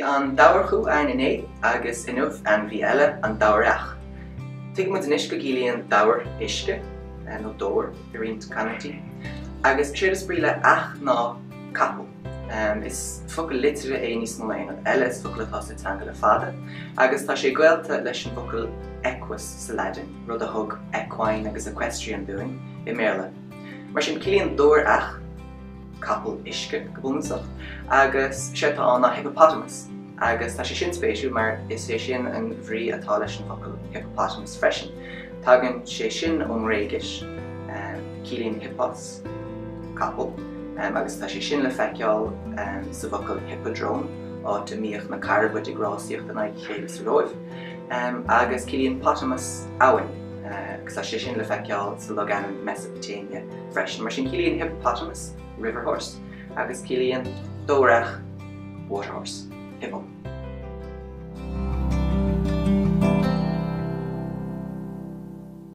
an Dobhareach an agus inmh an Bhéarla an Dobhareach. Tuig mu inis go Gaeilge Dobhar isce nó dóir I riant canatí. Agus sé is bríle ach ná capel. Is focail litre níos mó léinn eile is focail atá sa teanga le fada. Agus tá sé Gaeilge leis an focail equus sa leagan, rud a thug equine agus equestrian buin I Béarla. Mar sin Gaeilge Dobhareach capel isce go bhfuilmsach, agus sé tá an na hippopotamus. Agus tá sé sin spéisiú mar is sé sin an bhrí atá leis an focail hippopotamus freisin. Tagann sé sin Sean-Ghréigise Gaeilge hippos capel, agus tá sé sin le feiceáil sa focail hippodrome áit míoch na carbad I grásaíocht an chéiliúradh, agus Gaeilge potamus abhainn, agus tá sé sin le feiceáil sa leagan Mesopotamia freisin. Mar sin Gaeilge hippopotamus river horse, agus Gaeilge Dobhareach water horse, hippo.